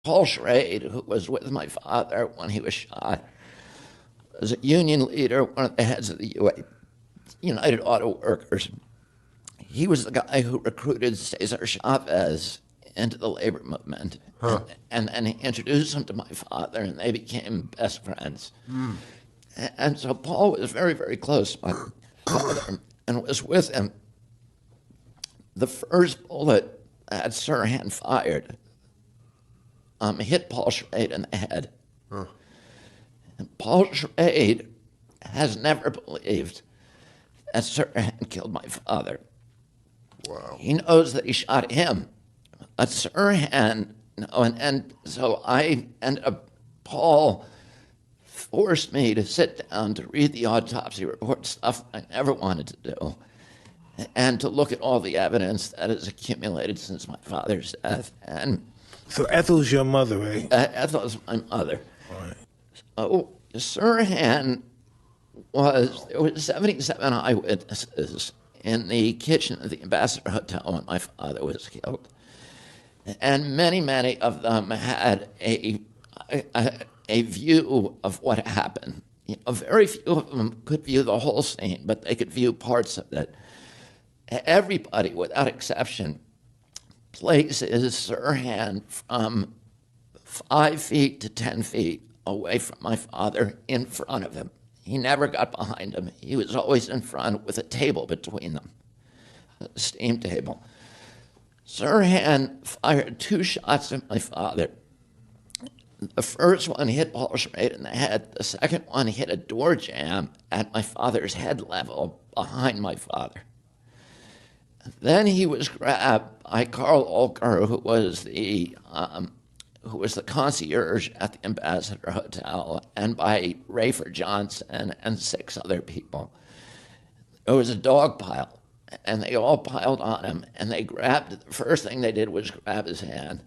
Paul Schrade, who was with my father when he was shot, was a union leader, one of the heads of the United Auto Workers. He was the guy who recruited Cesar Chavez into the labor movement. And he introduced him to my father, and they became best friends. And so Paul was very, very close to my father and was with him. The first bullet that Sirhan fired hit Paul Schrade in the head. And Paul Schrade has never believed that Sirhan killed my father. Wow. He knows that he shot him. But Sirhan, and so I ended up, Paul forced me to sit down to read the autopsy report, stuff I never wanted to do, and to look at all the evidence that has accumulated since my father's death. And so Ethel's your mother, right? Ethel's my mother. All right. So Sirhan there was 77 eyewitnesses in the kitchen of the Ambassador Hotel when my father was killed. And many, many of them had a view of what happened. Very few of them could view the whole scene, but they could view parts of it. Everybody, without exception, places Sirhan from 5 feet to 10 feet away from my father in front of him. He never got behind him. He was always in front with a table between them, a steam table. Sirhan fired 2 shots at my father. The first one hit Paul Schrade in the head. The second one hit a door jamb at my father's head level behind my father. Then he was grabbed by Carl Olker, who was the concierge at the Ambassador Hotel, and by Rafer Johnson and 6 other people. There was a dog pile, and they all piled on him, and they grabbed, the first thing they did was grab his hand.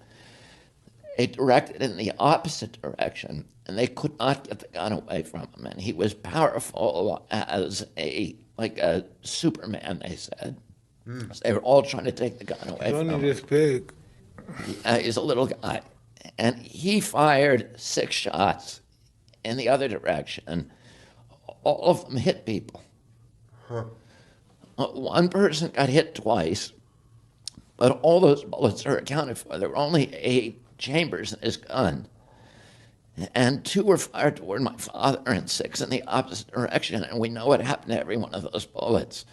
They directed in the opposite direction, and they could not get the gun away from him. And he was powerful as a Superman, they said. So they were all trying to take the gun away from him. Only this big. He's a little guy. And he fired 6 shots in the other direction. All of them hit people. One person got hit twice, but all those bullets are accounted for. There were only 8 chambers in his gun. And 2 were fired toward my father and 6 in the opposite direction. And we know what happened to every one of those bullets.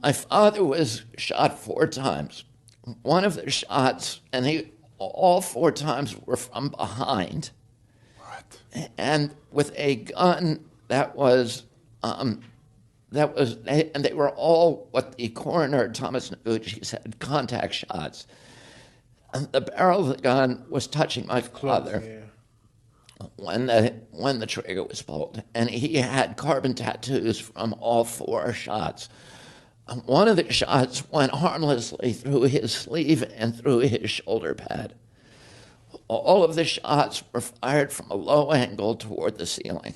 My father was shot 4 times. One of the shots, and all 4 times were from behind. What? And with a gun and they were all what the coroner, Thomas Noguchi, said, contact shots. And the barrel of the gun was touching my father when the trigger was pulled. And he had carbon tattoos from all 4 shots. One of the shots went harmlessly through his sleeve and through his shoulder pad. All of the shots were fired from a low angle toward the ceiling.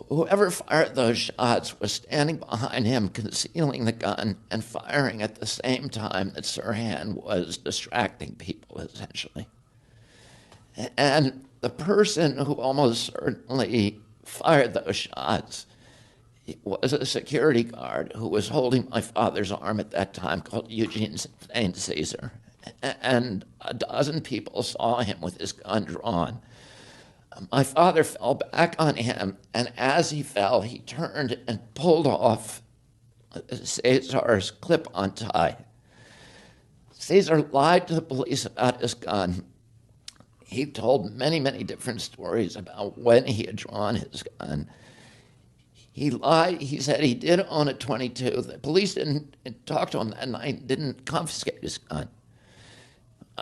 Whoever fired those shots was standing behind him, concealing the gun and firing at the same time that Sirhan was distracting people, essentially. And the person who almost certainly fired those shots was a security guard who was holding my father's arm at that time, called Eugene St. Caesar. And a dozen people saw him with his gun drawn. My father fell back on him, and as he fell, he turned and pulled off Cesar's clip-on tie. Cesar lied to the police about his gun. He told many, many different stories about when he had drawn his gun. He lied. He said he did own a .22. The police didn't talk to him that night, didn't confiscate his gun.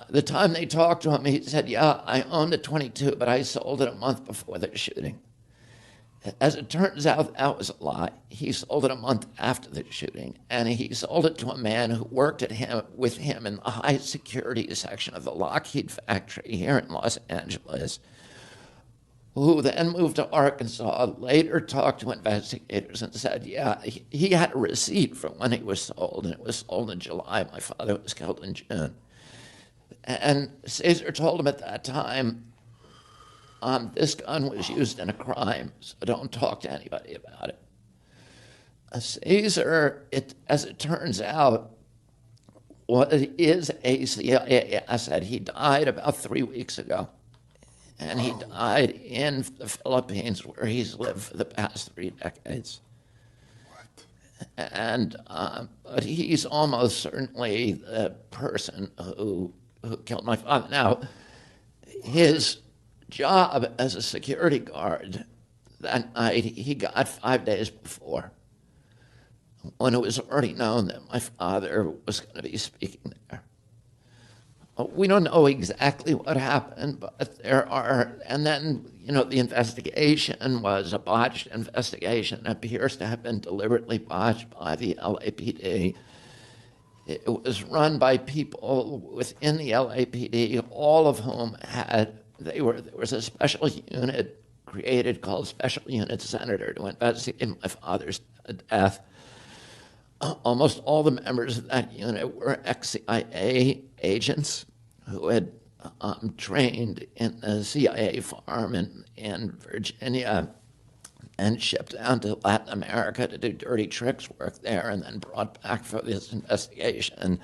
The time they talked to him, he said, yeah, I owned a .22, but I sold it a month before the shooting. As it turns out, that was a lie. He sold it a month after the shooting, and he sold it to a man who worked with him in the high security section of the Lockheed factory here in Los Angeles, who then moved to Arkansas, later talked to investigators and said, yeah, he had a receipt for when it was sold, and it was sold in July. My father was killed in June. And Caesar told him at that time, this gun was used in a crime, so don't talk to anybody about it. Caesar, as it turns out, is a CIA asset. He died about 3 weeks ago. And he died in the Philippines, where he's lived for the past 3 decades. And but he's almost certainly the person who killed my father. Now, his job as a security guard that night, he got 5 days before, when it was already known that my father was going to be speaking there. We don't know exactly what happened, but there are, and then, the investigation was a botched investigation. It appears to have been deliberately botched by the LAPD. It was run by people within the LAPD, all of whom there was a special unit created called Special Unit Senator to investigate my father's death. Almost all the members of that unit were ex-CIA agents who had trained in the CIA farm in Virginia and shipped down to Latin America to do dirty tricks work there, and then brought back for this investigation.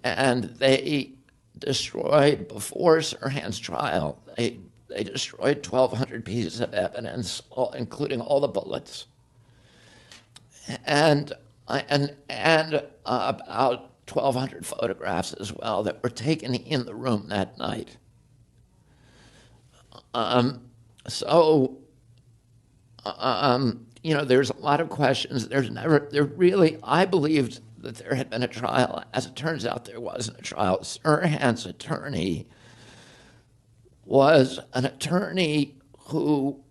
And they destroyed, before Sirhan's trial, they destroyed 1,200 pieces of evidence, including all the bullets. And about 1,200 photographs as well that were taken in the room that night. There's a lot of questions. I believed that there had been a trial. As it turns out, there wasn't a trial. Sirhan's attorney was an attorney who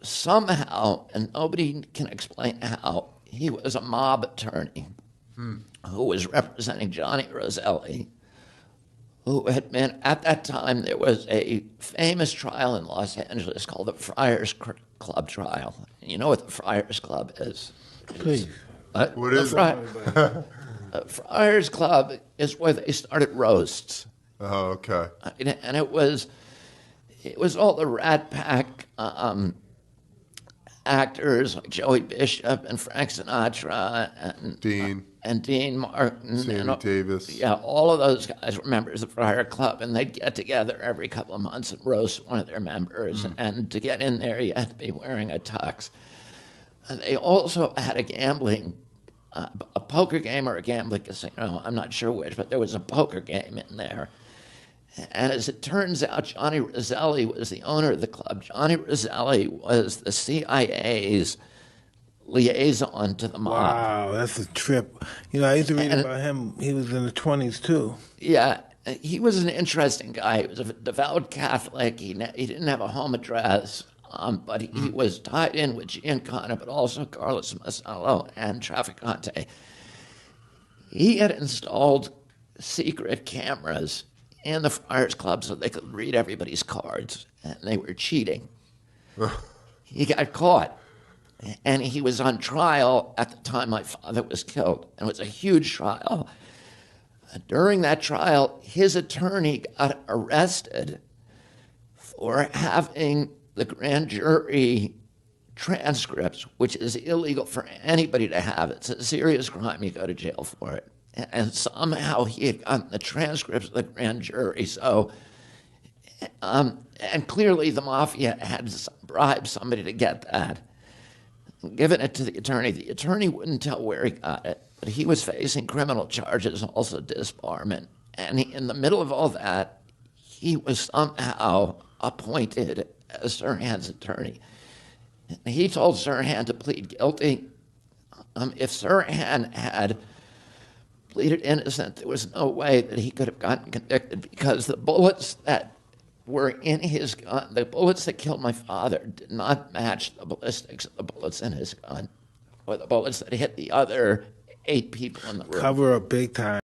somehow, and nobody can explain how, he was a mob attorney who was representing Johnny Roselli, who had been, at that time, there was a famous trial in Los Angeles called the Friars Club trial. You know what the Friars Club is? Please. What is it? The Friars Club is where they started roasts. Oh, okay. And it was all the Rat Pack actors like Joey Bishop and Frank Sinatra and Dean Martin. Sammy Davis. Yeah, all of those guys were members of the Friar Club, and they'd get together every couple of months and roast one of their members. And to get in there, you had to be wearing a tux. And they also had a gambling, a poker game or a gambling casino. I'm not sure which, but there was a poker game in there. And as it turns out, Johnny Roselli was the owner of the club. Johnny Roselli was the CIA's liaison to the mob. Wow, that's a trip. I used to read about him. He was in the 20s, too. Yeah, he was an interesting guy. He was a devout Catholic. He didn't have a home address, but he was tied in with Giancana, but also Carlos Masallo and Trafficante. He had installed secret cameras in the Friars Club so they could read everybody's cards, and they were cheating. He got caught, and he was on trial at the time my father was killed, and it was a huge trial. During that trial, his attorney got arrested for having the grand jury transcripts, which is illegal for anybody to have. It's a serious crime. You go to jail for it. And somehow he had gotten the transcripts of the grand jury. So, and clearly the mafia had bribed somebody to get that, given it to the attorney. The attorney wouldn't tell where he got it, but he was facing criminal charges, also disbarment. And in the middle of all that, he was somehow appointed as Sirhan's attorney. He told Sirhan to plead guilty. If Sirhan had pleaded innocent, there was no way that he could have gotten convicted, because the bullets that were in his gun, the bullets that killed my father, did not match the ballistics of the bullets in his gun, or the bullets that hit the other 8 people in the room. Cover up big time.